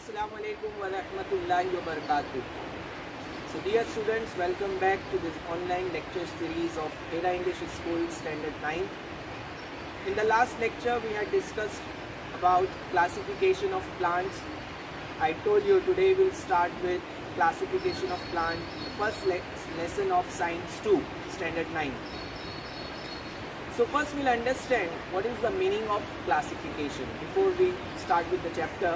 Assalamualaikum warahmatullahi wabarakatuh. So dear students, welcome back to this online lecture series of Era English School Standard 9. In the last lecture we had discussed about classification of plants. I told you today we'll start with classification of plant, the first lesson of Science 2, Standard 9. So first we'll understand what is the meaning of classification. Before we start with the chapter,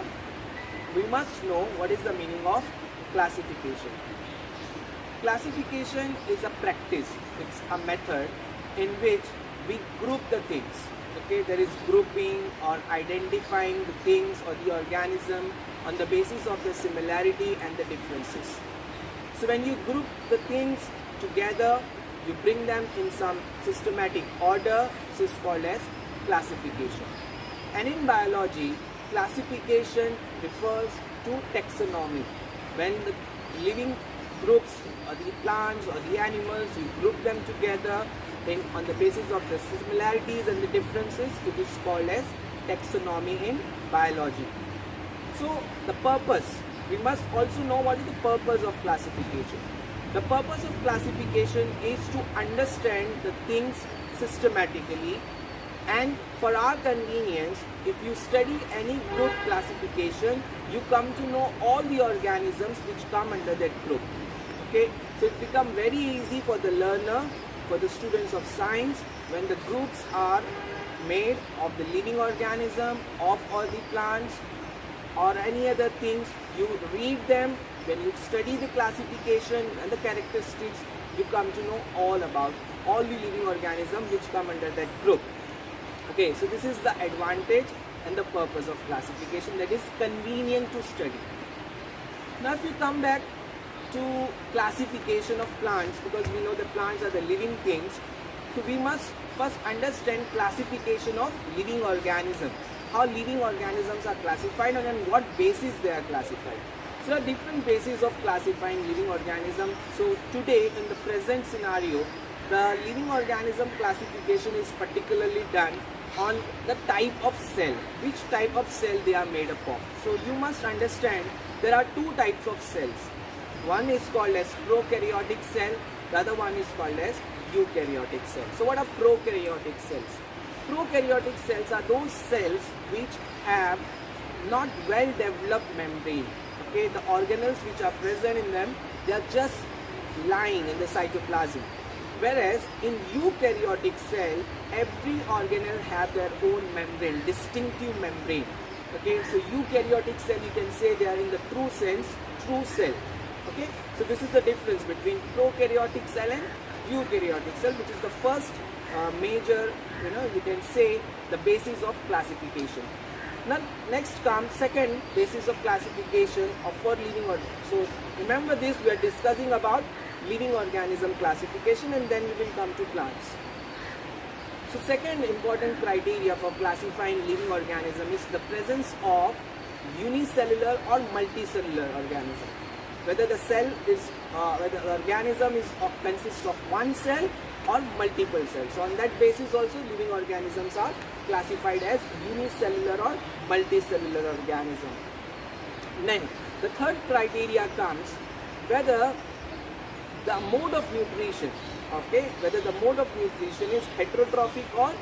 we must know what is the meaning of classification. Classification is a practice, it's a method in which we group the things. Okay, there is grouping or identifying the things or the organism on the basis of the similarity and the differences. So when you group the things together, you bring them in some systematic order. This is called as classification. And in biology, classification refers to taxonomy. When the living groups or the plants or the animals, you group them together on the basis of the similarities and the differences, it is called as taxonomy in biology. So the purpose, we must also know what is the purpose of classification. The purpose of classification is to understand the things systematically, and for our convenience, if you study any group classification, you come to know all the organisms which come under that group. Okay, so it becomes very easy for the learner, for the students of science, when the groups are made of the living organism, of all the plants or any other things, you read them. When you study the classification and the characteristics, you come to know all about all the living organisms which come under that group. Okay, so this is the advantage and the purpose of classification, that is convenient to study. Now if we come back to classification of plants, because we know the plants are the living things, so we must first understand classification of living organisms, how living organisms are classified and on what basis they are classified. So there are different bases of classifying living organisms. So today in the present scenario, the living organism classification is particularly done on the type of cell, which type of cell they are made up of. So you must understand there are two types of cells. One is called as prokaryotic cell, the other one is called as eukaryotic cell. So what are prokaryotic cells? Prokaryotic cells are those cells which have not well developed membrane. Okay, the organelles which are present in them, they are just lying in the cytoplasm. Whereas in eukaryotic cell, every organelle have their own membrane, distinctive membrane. Okay, so eukaryotic cell, you can say they are in the true sense, true cell. Okay, so this is the difference between prokaryotic cell and eukaryotic cell, which is the first major, you can say the basis of classification. Now next comes second basis of classification of for living organisms. So remember this, we are discussing about living organism classification, and then we will come to plants. So second important criteria for classifying living organism is the presence of unicellular or multicellular organism. Whether the cell is, whether the organism is consists of one cell or multiple cells. So on that basis also living organisms are classified as unicellular or multicellular organism. Then the third criteria comes whether the mode of nutrition, okay, whether the mode of nutrition is heterotrophic or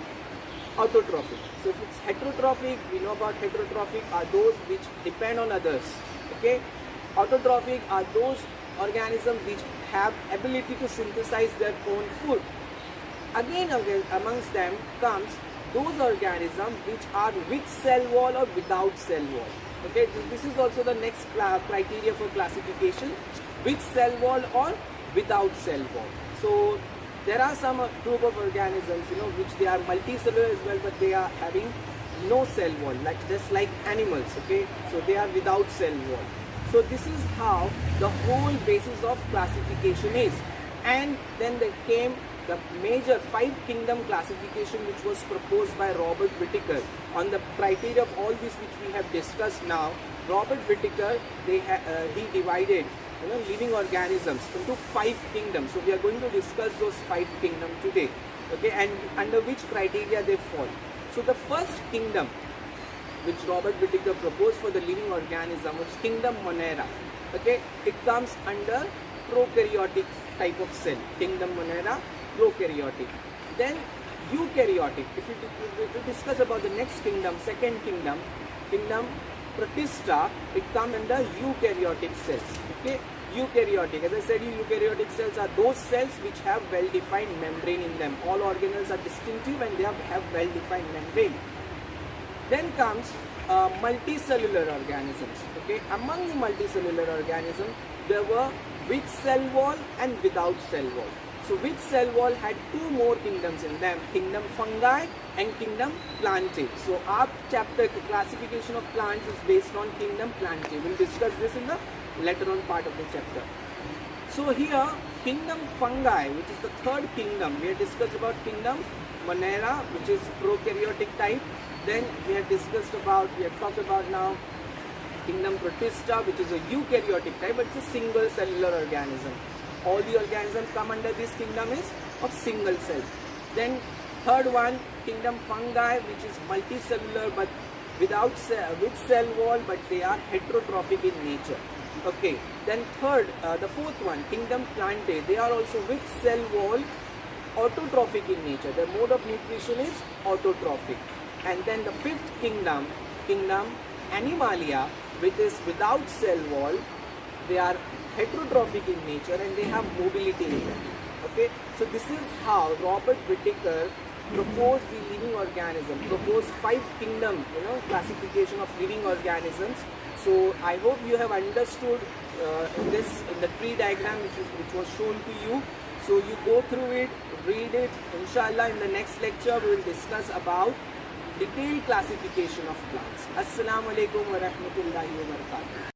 autotrophic. So if it's heterotrophic, we know about heterotrophic are those which depend on others. Okay, autotrophic are those organisms which have ability to synthesize their own food. Again amongst them comes those organisms which are with cell wall or without cell wall. Okay, this is also the next criteria for classification, with cell wall or without cell wall. So there are some group of organisms, which they are multicellular as well, but they are having no cell wall, just like animals. Okay, so they are without cell wall. So this is how the whole basis of classification is. And then there came the major 5-kingdom classification, which was proposed by Robert Whittaker on the criteria of all this which we have discussed now. Robert Whittaker, he divided living organisms into 5 kingdoms. So we are going to discuss those 5 kingdoms today. Okay, and under which criteria they fall. So the first kingdom which Robert Whittaker proposed for the living organism was kingdom Monera. Okay, it comes under prokaryotic type of cell. Kingdom Monera, prokaryotic. Then eukaryotic. If we discuss about the next kingdom, second kingdom, kingdom Protista, it comes under eukaryotic cells. Okay, eukaryotic. As I said, eukaryotic cells are those cells which have well-defined membrane in them. All organelles are distinctive and they have well-defined membrane. Then comes multicellular organisms. Okay, among the multicellular organisms, there were with cell wall and without cell wall. So with cell wall had two more kingdoms in them, kingdom fungi and kingdom plantae. So our chapter classification of plants is based on kingdom plantae. We'll discuss this in the later on part of the chapter. So here kingdom fungi, which is the third kingdom, we have discussed about kingdom Monera, which is prokaryotic type. Then we have talked about now kingdom Protista, which is a eukaryotic type, but it's a single cellular organism. All the organisms come under this kingdom is of single cell. Then third one, kingdom fungi, which is multicellular but with cell wall, but they are heterotrophic in nature. Okay. Then the fourth one, kingdom plantae, they are also with cell wall, autotrophic in nature. Their mode of nutrition is autotrophic. And then the fifth kingdom, kingdom Animalia, which is without cell wall, they are heterotrophic in nature and they have mobility in them. Okay, so this is how Robert Whittaker proposed the living organism, proposed 5 kingdom, classification of living organisms. So I hope you have understood in the tree diagram which was shown to you. So you go through it, read it. Inshallah, in the next lecture we will discuss about detailed classification of plants. Assalamu alaikum wa rahmatullahi wa barakatuh.